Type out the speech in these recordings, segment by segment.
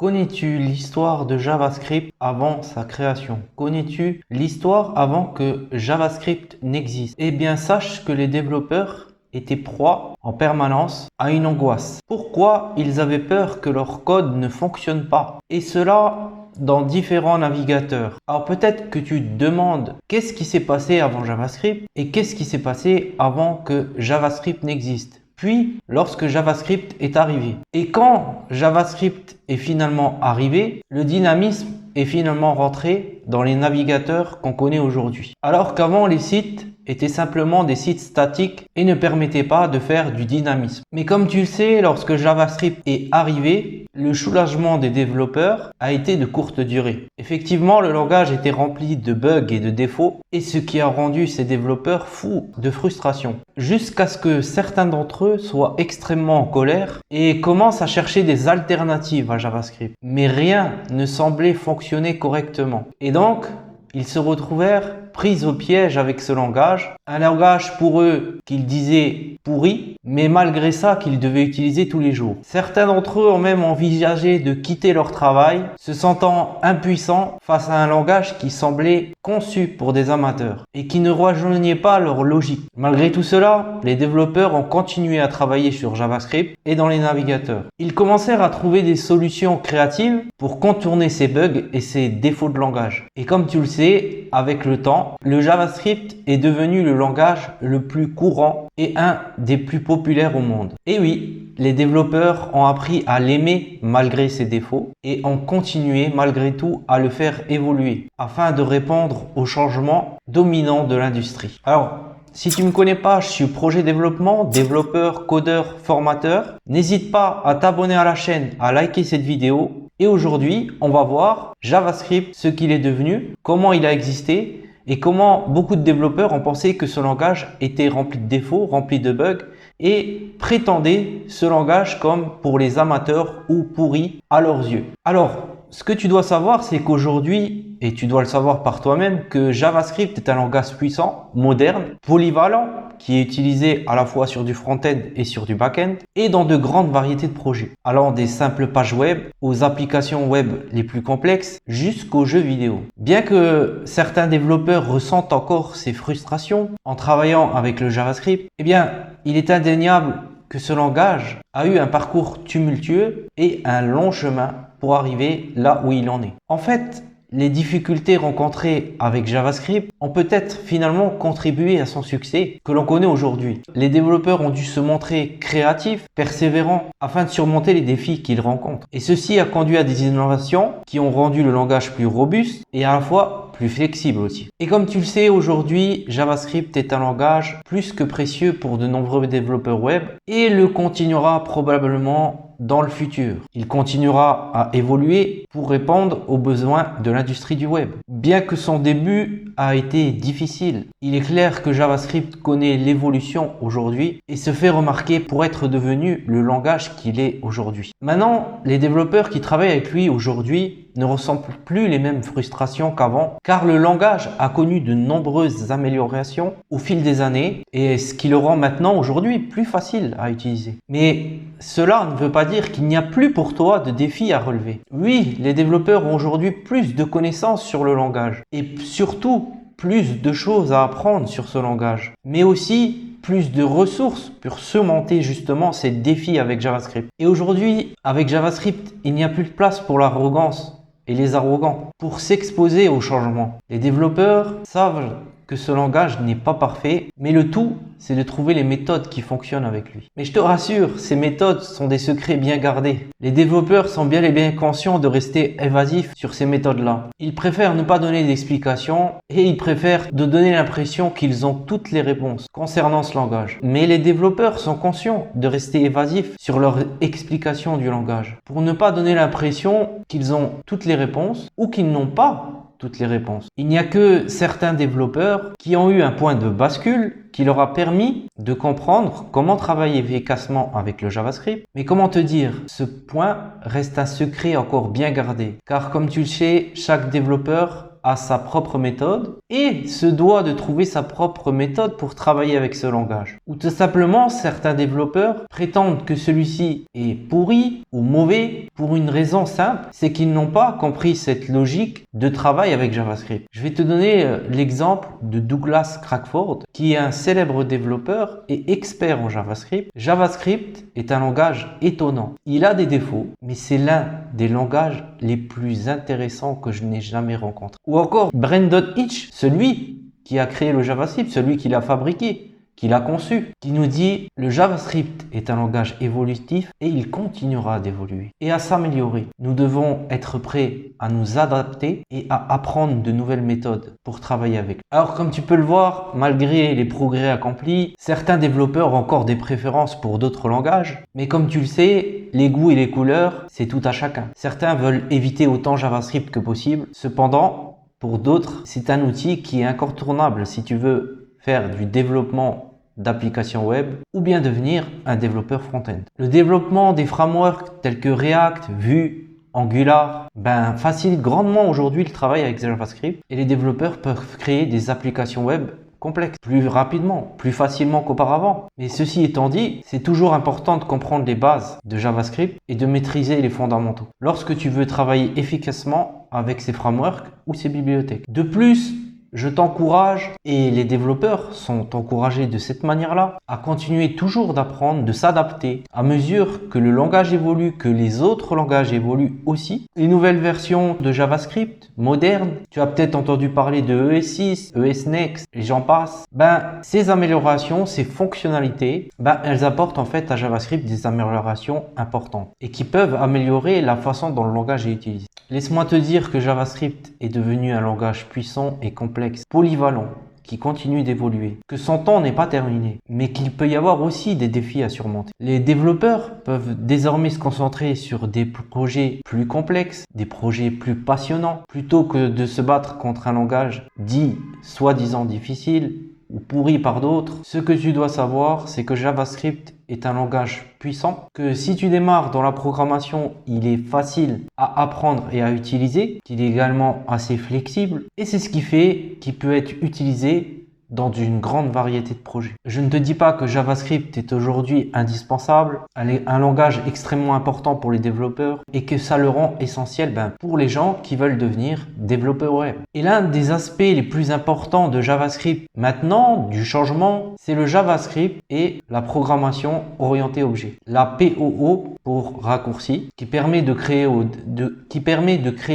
Connais-tu l'histoire de JavaScript avant sa création? Connais-tu l'histoire avant que JavaScript n'existe? Eh bien, sache que les développeurs étaient proies en permanence à une angoisse. Pourquoi ils avaient peur que leur code ne fonctionne pas? Et cela dans différents navigateurs. Alors peut-être que tu te demandes qu'est-ce qui s'est passé avant JavaScript et qu'est-ce qui s'est passé avant que JavaScript n'existe. Puis, lorsque JavaScript est arrivé. Et quand JavaScript est finalement arrivé, le dynamisme est finalement rentré dans les navigateurs qu'on connaît aujourd'hui. Alors qu'avant, les sites étaient simplement des sites statiques et ne permettaient pas de faire du dynamisme. Mais comme tu le sais, lorsque JavaScript est arrivé, le soulagement des développeurs a été de courte durée. Effectivement, le langage était rempli de bugs et de défauts, et ce qui a rendu ces développeurs fous de frustration. Jusqu'à ce que certains d'entre eux soient extrêmement en colère et commencent à chercher des alternatives à JavaScript. Mais rien ne semblait fonctionner correctement. Et donc, ils se retrouvèrent pris au piège avec ce langage, un langage pour eux qu'ils disaient pourri, mais malgré ça qu'ils devaient utiliser tous les jours. Certains d'entre eux ont même envisagé de quitter leur travail, se sentant impuissants face à un langage qui semblait conçu pour des amateurs et qui ne rejoignait pas leur logique. Malgré tout cela, les développeurs ont continué à travailler sur JavaScript et dans les navigateurs. Ils commencèrent à trouver des solutions créatives pour contourner ces bugs et ces défauts de langage. Et comme tu le sais, avec le temps, le JavaScript est devenu le langage le plus courant et un des plus populaires au monde. Et oui, les développeurs ont appris à l'aimer malgré ses défauts et ont continué malgré tout à le faire évoluer afin de répondre aux changements dominants de l'industrie. Alors, si tu ne me connais pas, je suis projet développement, développeur, codeur, formateur. N'hésite pas à t'abonner à la chaîne, à liker cette vidéo. Et aujourd'hui, on va voir JavaScript, ce qu'il est devenu, comment il a existé et comment beaucoup de développeurs ont pensé que ce langage était rempli de défauts, rempli de bugs et prétendaient ce langage comme pour les amateurs ou pourri à leurs yeux. Alors, ce que tu dois savoir, c'est qu'aujourd'hui, et tu dois le savoir par toi-même, que JavaScript est un langage puissant, moderne, polyvalent, qui est utilisé à la fois sur du front-end et sur du back-end, et dans de grandes variétés de projets, allant des simples pages web aux applications web les plus complexes jusqu'aux jeux vidéo. Bien que certains développeurs ressentent encore ces frustrations en travaillant avec le JavaScript, eh bien, il est indéniable que ce langage a eu un parcours tumultueux et un long chemin pour arriver là où il en est. En fait, les difficultés rencontrées avec JavaScript ont peut-être finalement contribué à son succès que l'on connaît aujourd'hui. Les développeurs ont dû se montrer créatifs, persévérants, afin de surmonter les défis qu'ils rencontrent. Et ceci a conduit à des innovations qui ont rendu le langage plus robuste et à la fois plus flexible aussi. Et comme tu le sais, aujourd'hui, JavaScript est un langage plus que précieux pour de nombreux développeurs web et le continuera probablement dans le futur. Il continuera à évoluer pour répondre aux besoins de l'industrie du web. Bien que son début a été difficile, il est clair que JavaScript connaît l'évolution aujourd'hui et se fait remarquer pour être devenu le langage qu'il est aujourd'hui. Maintenant, les développeurs qui travaillent avec lui aujourd'hui ne ressentent plus les mêmes frustrations qu'avant, car le langage a connu de nombreuses améliorations au fil des années et ce qui le rend maintenant aujourd'hui plus facile à utiliser. Mais cela ne veut pas dire qu'il n'y a plus pour toi de défis à relever. Oui, les développeurs ont aujourd'hui plus de connaissances sur le langage et surtout plus de choses à apprendre sur ce langage, mais aussi plus de ressources pour surmonter justement ces défis avec JavaScript. Et aujourd'hui, avec JavaScript, il n'y a plus de place pour l'arrogance et les arrogants pour s'exposer au changement. Les développeurs savent que ce langage n'est pas parfait, mais le tout, c'est de trouver les méthodes qui fonctionnent avec lui. Mais je te rassure, ces méthodes sont des secrets bien gardés. Les développeurs sont bien et bien conscients de rester évasifs sur ces méthodes-là. Ils préfèrent ne pas donner d'explications et ils préfèrent de donner l'impression qu'ils ont toutes les réponses concernant ce langage. Mais les développeurs sont conscients de rester évasifs sur leur explication du langage pour ne pas donner l'impression qu'ils ont toutes les réponses ou qu'ils n'ont pas toutes les réponses. Il n'y a que certains développeurs qui ont eu un point de bascule qui leur a permis de comprendre comment travailler efficacement avec le JavaScript. Mais comment te dire, ce point reste un secret encore bien gardé. Car comme tu le sais, chaque développeur a sa propre méthode et se doit de trouver sa propre méthode pour travailler avec ce langage. Ou tout simplement, certains développeurs prétendent que celui-ci est pourri ou mauvais pour une raison simple, c'est qu'ils n'ont pas compris cette logique de travail avec JavaScript. Je vais te donner l'exemple de Douglas Crawford, qui est un célèbre développeur et expert en JavaScript. JavaScript est un langage étonnant. Il a des défauts, mais c'est l'un des langages les plus intéressants que je n'ai jamais rencontré. Ou encore Brandon Hitch, celui qui a créé le JavaScript, celui qui l'a fabriqué, qui l'a conçu, qui nous dit le JavaScript est un langage évolutif et il continuera d'évoluer et à s'améliorer. Nous devons être prêts à nous adapter et à apprendre de nouvelles méthodes pour travailler avec. Alors comme tu peux le voir, malgré les progrès accomplis, certains développeurs ont encore des préférences pour d'autres langages, mais comme tu le sais, les goûts et les couleurs, c'est tout à chacun. Certains veulent éviter autant JavaScript que possible, cependant, pour d'autres, c'est un outil qui est incontournable si tu veux faire du développement d'applications web ou bien devenir un développeur front-end. Le développement des frameworks tels que React, Vue, Angular, facilite grandement aujourd'hui le travail avec JavaScript et les développeurs peuvent créer des applications web complexes plus rapidement, plus facilement qu'auparavant. Mais ceci étant dit, c'est toujours important de comprendre les bases de JavaScript et de maîtriser les fondamentaux lorsque tu veux travailler efficacement avec ces frameworks ou ces bibliothèques. De plus, je t'encourage, et les développeurs sont encouragés de cette manière-là, à continuer toujours d'apprendre, de s'adapter à mesure que le langage évolue, que les autres langages évoluent aussi. Les nouvelles versions de JavaScript modernes, tu as peut-être entendu parler de ES6, ES Next, et j'en passe. Ces améliorations, ces fonctionnalités, elles apportent en fait à JavaScript des améliorations importantes et qui peuvent améliorer la façon dont le langage est utilisé. Laisse-moi te dire que JavaScript est devenu un langage puissant et complexe, polyvalent, qui continue d'évoluer, que son temps n'est pas terminé, mais qu'il peut y avoir aussi des défis à surmonter. Les développeurs peuvent désormais se concentrer sur des projets plus complexes, des projets plus passionnants, plutôt que de se battre contre un langage dit soi-disant difficile ou pourri par d'autres. Ce que tu dois savoir, c'est que JavaScript est un langage puissant, que si tu démarres dans la programmation, il est facile à apprendre et à utiliser, qu'il est également assez flexible et c'est ce qui fait qu'il peut être utilisé dans une grande variété de projets. Je ne te dis pas que JavaScript est aujourd'hui indispensable, elle est un langage extrêmement important pour les développeurs et que ça le rend essentiel pour les gens qui veulent devenir développeurs web. Et l'un des aspects les plus importants de JavaScript maintenant, du changement, c'est le JavaScript et la programmation orientée objet. La POO pour raccourci, qui permet de créer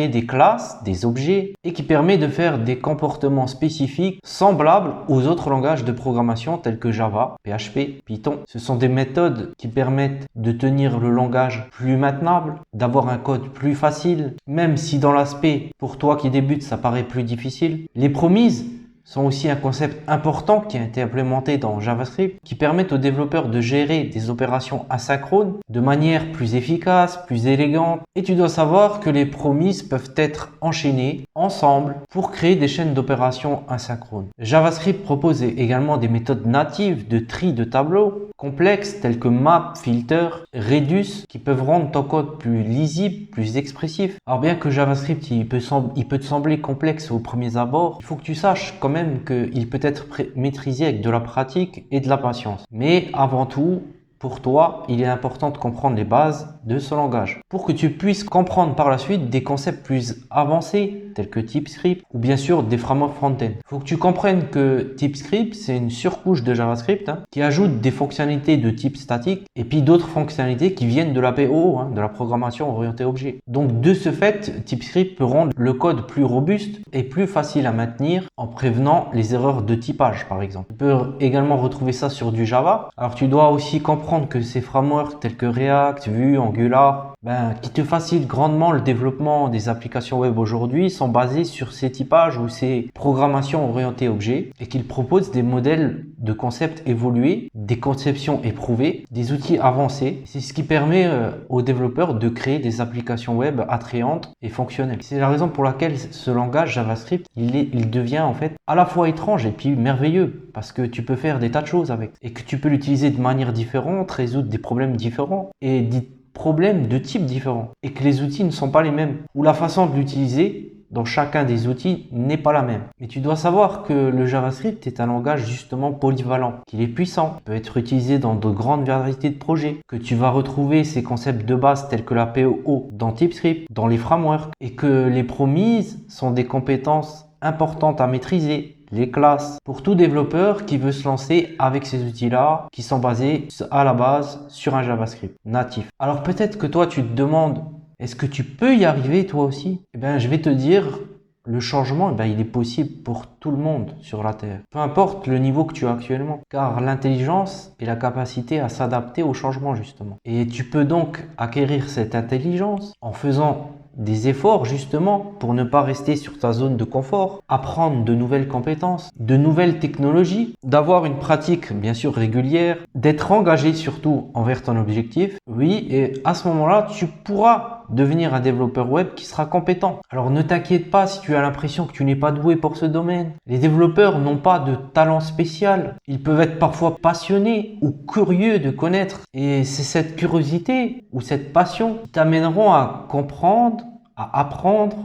des classes, des objets et qui permet de faire des comportements spécifiques semblables aux autres langages de programmation tels que Java, PHP, Python. Ce sont des méthodes qui permettent de tenir le langage plus maintenable, d'avoir un code plus facile, même si dans l'aspect, pour toi qui débute, ça paraît plus difficile. Les promises sont aussi un concept important qui a été implémenté dans JavaScript, qui permettent aux développeurs de gérer des opérations asynchrones de manière plus efficace, plus élégante. Et tu dois savoir que les promises peuvent être enchaînées ensemble pour créer des chaînes d'opérations asynchrones. JavaScript propose également des méthodes natives de tri de tableaux complexes tels que map, filter, reduce, qui peuvent rendre ton code plus lisible, plus expressif. Alors bien que JavaScript il peut te sembler complexe au premier abord, il faut que tu saches quand même qu'il peut être maîtrisé avec de la pratique et de la patience. Mais avant tout, pour toi, il est important de comprendre les bases de ce langage pour que tu puisses comprendre par la suite des concepts plus avancés tels que TypeScript ou bien sûr des frameworks front-end. Il faut que tu comprennes que TypeScript, c'est une surcouche de JavaScript qui ajoute des fonctionnalités de type statique et puis d'autres fonctionnalités qui viennent de la PO, de la programmation orientée objet. Donc de ce fait, TypeScript peut rendre le code plus robuste et plus facile à maintenir en prévenant les erreurs de typage par exemple. Tu peux également retrouver ça sur du Java. Alors tu dois aussi comprendre que ces frameworks tels que React, Vue, Angular, qui te facilitent grandement le développement des applications web aujourd'hui, sont basés sur ces typages ou ces programmations orientées objets et qu'ils proposent des modèles de concepts évolués, des conceptions éprouvées, des outils avancés. C'est ce qui permet aux développeurs de créer des applications web attrayantes et fonctionnelles. C'est la raison pour laquelle ce langage JavaScript, il devient en fait à la fois étrange et puis merveilleux parce que tu peux faire des tas de choses avec et que tu peux l'utiliser de manière différente, résoudre des problèmes différents et des problèmes de type différents et que les outils ne sont pas les mêmes ou la façon de l'utiliser dans chacun des outils n'est pas la même. Mais tu dois savoir que le JavaScript est un langage justement polyvalent, qu'il est puissant, peut être utilisé dans de grandes variétés de projets, que tu vas retrouver ces concepts de base tels que la POO dans TypeScript, dans les frameworks, et que les promises sont des compétences importantes à maîtriser. Les classes pour tout développeur qui veut se lancer avec ces outils-là qui sont basés à la base sur un JavaScript natif. Alors peut-être que toi tu te demandes, est-ce que tu peux y arriver toi aussi? Eh bien je vais te dire, le changement, il est possible pour tout le monde sur la Terre. Peu importe le niveau que tu as actuellement. Car l'intelligence est la capacité à s'adapter au changement justement. Et tu peux donc acquérir cette intelligence en faisant des efforts justement pour ne pas rester sur ta zone de confort, apprendre de nouvelles compétences, de nouvelles technologies, d'avoir une pratique bien sûr régulière, d'être engagé surtout envers ton objectif. Oui, et à ce moment-là, tu pourras devenir un développeur web qui sera compétent. Alors ne t'inquiète pas si tu as l'impression que tu n'es pas doué pour ce domaine. Les développeurs n'ont pas de talent spécial. Ils peuvent être parfois passionnés ou curieux de connaître. Et c'est cette curiosité ou cette passion qui t'amèneront à comprendre, à apprendre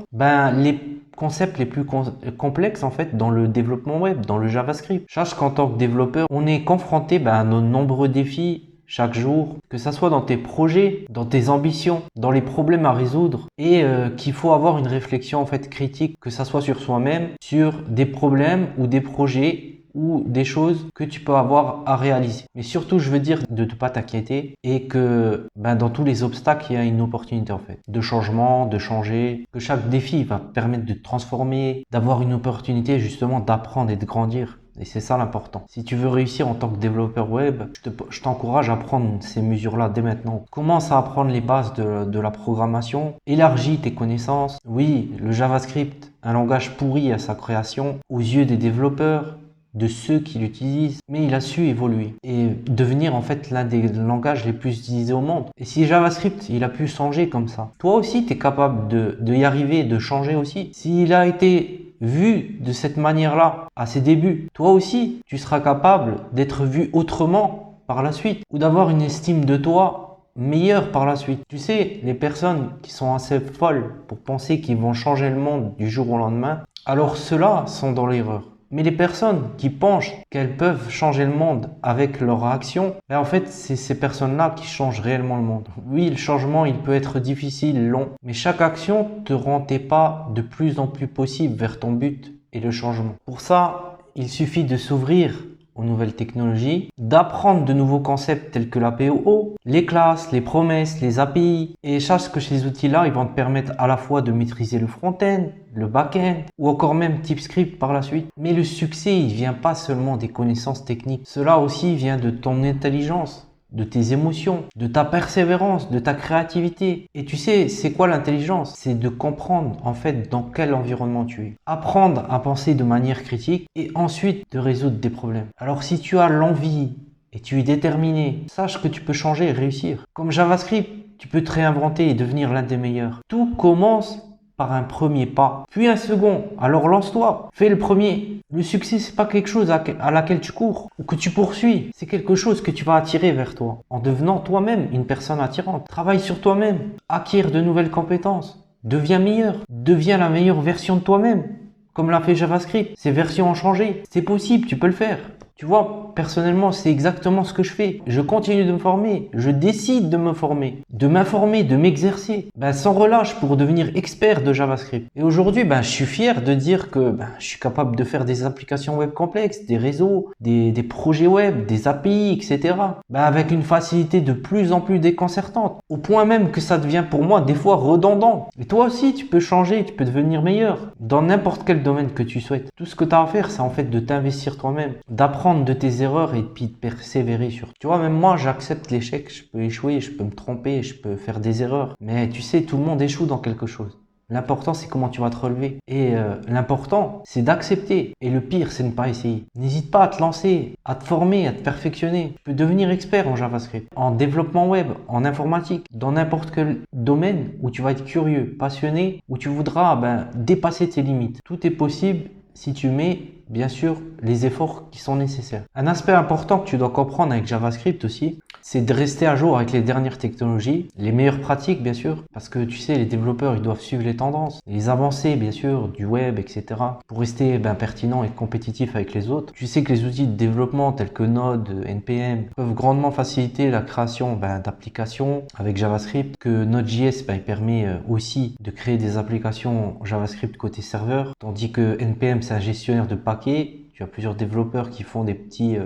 les concepts les plus complexes en fait dans le développement web, dans le JavaScript. Sache qu'en tant que développeur, on est confronté à de nombreux défis chaque jour, que ça soit dans tes projets, dans tes ambitions, dans les problèmes à résoudre, et qu'il faut avoir une réflexion en fait critique, que ça soit sur soi-même, sur des problèmes ou des projets ou des choses que tu peux avoir à réaliser. Mais surtout, je veux dire de ne pas t'inquiéter et que dans tous les obstacles, il y a une opportunité en fait, de changement, de changer, que chaque défi va te permettre de te transformer, d'avoir une opportunité justement d'apprendre et de grandir. Et c'est ça l'important. Si tu veux réussir en tant que développeur web, je t'encourage à prendre ces mesures-là dès maintenant. Commence à apprendre les bases de la programmation. Élargis tes connaissances. Oui, le JavaScript, un langage pourri à sa création, aux yeux des développeurs, de ceux qui l'utilisent, mais il a su évoluer et devenir en fait l'un des langages les plus utilisés au monde. Et si JavaScript, il a pu changer comme ça, toi aussi tu es capable de y arriver, de changer aussi. S'il a été vu de cette manière-là à ses débuts, toi aussi tu seras capable d'être vu autrement par la suite ou d'avoir une estime de toi meilleure par la suite. Tu sais, les personnes qui sont assez folles pour penser qu'ils vont changer le monde du jour au lendemain, alors ceux-là sont dans l'erreur. Mais les personnes qui pensent qu'elles peuvent changer le monde avec leur action, en fait, c'est ces personnes-là qui changent réellement le monde. Oui, le changement, il peut être difficile, long, mais chaque action te rend tes pas de plus en plus possible vers ton but et le changement. Pour ça, il suffit de s'ouvrir aux nouvelles technologies, d'apprendre de nouveaux concepts tels que la POO, les classes, les promesses, les API. Et sache que ces outils-là, ils vont te permettre à la fois de maîtriser le front-end, le back-end ou encore même TypeScript par la suite. Mais le succès, il vient pas seulement des connaissances techniques. Cela aussi vient de ton intelligence, de tes émotions, de ta persévérance, de ta créativité. Et tu sais, c'est quoi l'intelligence? C'est de comprendre en fait dans quel environnement tu es. Apprendre à penser de manière critique et ensuite de résoudre des problèmes. Alors si tu as l'envie et tu es déterminé, sache que tu peux changer et réussir. Comme JavaScript, tu peux te réinventer et devenir l'un des meilleurs. Tout commence par un premier pas, puis un second. Alors lance-toi, fais le premier. Le succès, c'est pas quelque chose à laquelle tu cours ou que tu poursuis. C'est quelque chose que tu vas attirer vers toi en devenant toi-même une personne attirante. Travaille sur toi-même, acquiert de nouvelles compétences, deviens meilleur, deviens la meilleure version de toi-même. Comme l'a fait JavaScript, ces versions ont changé. C'est possible, tu peux le faire. Tu vois, personnellement, c'est exactement ce que je fais. Je continue de me former. Je décide de me former, de m'informer, de m'exercer. Sans relâche pour devenir expert de JavaScript. Et aujourd'hui, je suis fier de dire que je suis capable de faire des applications web complexes, des réseaux, des projets web, des API, etc. Avec une facilité de plus en plus déconcertante. Au point même que ça devient pour moi des fois redondant. Et toi aussi, tu peux changer, tu peux devenir meilleur dans n'importe quel domaine que tu souhaites. Tout ce que tu as à faire, c'est en fait de t'investir toi-même, d'apprendre de tes erreurs et puis de persévérer sur. Tu vois, même moi, j'accepte l'échec. Je peux échouer, je peux me tromper, je peux faire des erreurs. Mais tu sais, tout le monde échoue dans quelque chose. L'important, c'est comment tu vas te relever. Et l'important, c'est d'accepter. Et le pire, c'est de ne pas essayer. N'hésite pas à te lancer, à te former, à te perfectionner. Tu peux devenir expert en JavaScript, en développement web, en informatique, dans n'importe quel domaine où tu vas être curieux, passionné, où tu voudras dépasser tes limites. Tout est possible si tu mets bien sûr les efforts qui sont nécessaires. Un aspect important que tu dois comprendre avec JavaScript aussi, c'est de rester à jour avec les dernières technologies, les meilleures pratiques bien sûr, parce que tu sais, les développeurs ils doivent suivre les tendances, les avancées bien sûr du web, etc. pour rester pertinent et compétitif avec les autres. Tu sais que les outils de développement tels que Node, NPM peuvent grandement faciliter la création d'applications avec JavaScript, que Node.js il permet aussi de créer des applications JavaScript côté serveur, tandis que NPM c'est un gestionnaire de paquets. Tu as plusieurs développeurs qui font des petits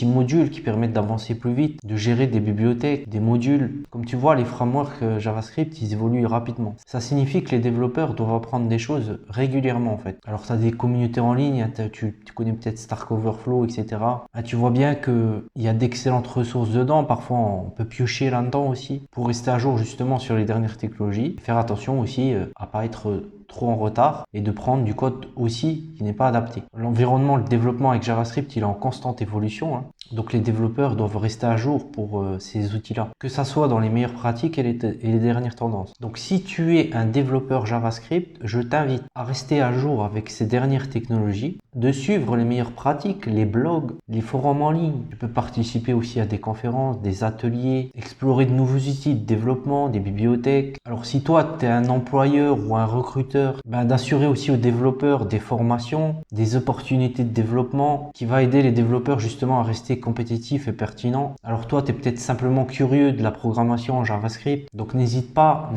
modules qui permettent d'avancer plus vite, de gérer des bibliothèques, des modules. Comme tu vois, les frameworks JavaScript, ils évoluent rapidement. Ça signifie que les développeurs doivent apprendre des choses régulièrement en fait. Alors tu as des communautés en ligne, hein, tu connais peut-être Stack Overflow, etc. Ah, tu vois bien qu'il y a d'excellentes ressources dedans. Parfois, on peut piocher là-dedans aussi pour rester à jour justement sur les dernières technologies. Faire attention aussi à pas être trop en retard et de prendre du code aussi qui n'est pas adapté. L'environnement, le développement avec JavaScript, il est en constante évolution, hein. Donc les développeurs doivent rester à jour pour ces outils-là, que ça soit dans les meilleures pratiques et les dernières tendances. Donc si tu es un développeur JavaScript, je t'invite à rester à jour avec ces dernières technologies, de suivre les meilleures pratiques, les blogs, les forums en ligne. Tu peux participer aussi à des conférences, des ateliers, explorer de nouveaux outils de développement, des bibliothèques. Alors si toi, tu es un employeur ou un recruteur, d'assurer aussi aux développeurs des formations, des opportunités de développement qui va aider les développeurs justement à rester compétitifs et pertinents. Alors toi, tu es peut-être simplement curieux de la programmation en JavaScript, donc n'hésite pas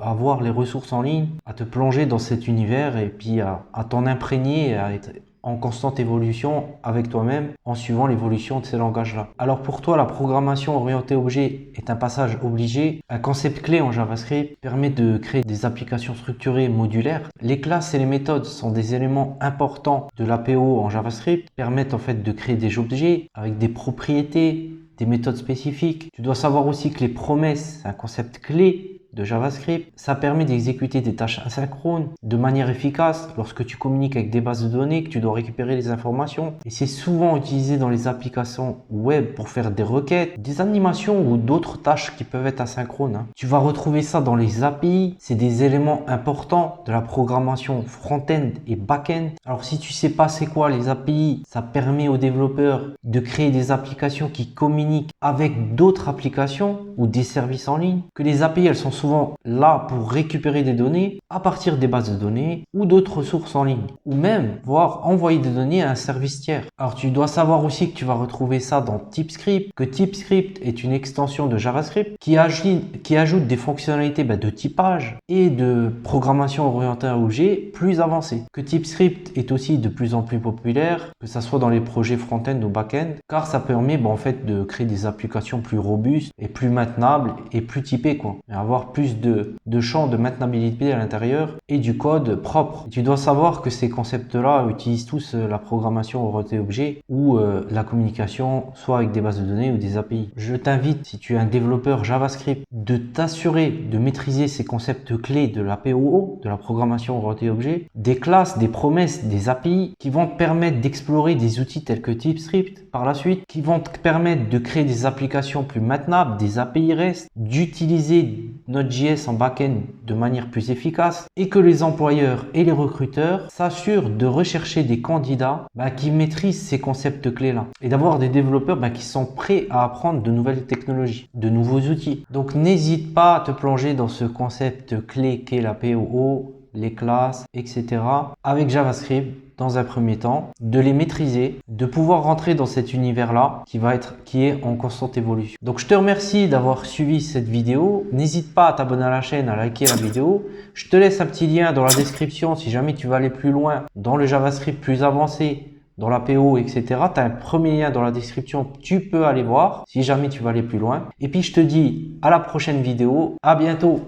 à voir les ressources en ligne, à te plonger dans cet univers et puis à t'en imprégner, à être en constante évolution avec toi-même en suivant l'évolution de ces langages-là. Alors pour toi, la programmation orientée objet est un passage obligé. Un concept clé en JavaScript permet de créer des applications structurées modulaires. Les classes et les méthodes sont des éléments importants de l'APO en JavaScript, permettent en fait de créer des objets avec des propriétés, des méthodes spécifiques. Tu dois savoir aussi que les promesses, c'est un concept clé de JavaScript. Ça permet d'exécuter des tâches asynchrones de manière efficace lorsque tu communiques avec des bases de données, que tu dois récupérer les informations. Et c'est souvent utilisé dans les applications web pour faire des requêtes, des animations ou d'autres tâches qui peuvent être asynchrones, hein. Tu vas retrouver ça dans les API. C'est des éléments importants de la programmation front-end et back-end. Alors si tu sais pas c'est quoi les API, ça permet aux développeurs de créer des applications qui communiquent avec d'autres applications ou des services en ligne. Que les API, elles sont souvent là pour récupérer des données à partir des bases de données ou d'autres ressources en ligne, ou même voire envoyer des données à un service tiers. Alors tu dois savoir aussi que tu vas retrouver ça dans TypeScript, que TypeScript est une extension de JavaScript qui ajoute des fonctionnalités de typage et de programmation orientée à objet plus avancées. Que TypeScript est aussi de plus en plus populaire, que ça soit dans les projets front-end ou back-end, car ça permet en fait de créer des applications plus robustes et plus maintenables et plus typées et avoir plus de champs de maintenabilité à l'intérieur et du code propre. Tu dois savoir que ces concepts-là utilisent tous la programmation orientée objet ou la communication soit avec des bases de données ou des API. Je t'invite, si tu es un développeur JavaScript, de t'assurer de maîtriser ces concepts clés de la POO, de la programmation orientée objet, des classes, des promesses, des API qui vont te permettre d'explorer des outils tels que TypeScript par la suite, qui vont te permettre de créer des applications plus maintenables, des API REST, d'utiliser Node.js en back-end de manière plus efficace et que les employeurs et les recruteurs s'assurent de rechercher des candidats qui maîtrisent ces concepts clés-là et d'avoir des développeurs qui sont prêts à apprendre de nouvelles technologies, de nouveaux outils. Donc n'hésite pas à te plonger dans ce concept clé qu'est la POO, les classes, etc. avec JavaScript dans un premier temps, de les maîtriser, de pouvoir rentrer dans cet univers-là qui est en constante évolution. Donc je te remercie d'avoir suivi cette vidéo. N'hésite pas à t'abonner à la chaîne, à liker la vidéo. Je te laisse un petit lien dans la description si jamais tu veux aller plus loin dans le JavaScript plus avancé, dans la PO, etc. Tu as un premier lien dans la description, tu peux aller voir si jamais tu veux aller plus loin. Et puis je te dis à la prochaine vidéo, à bientôt.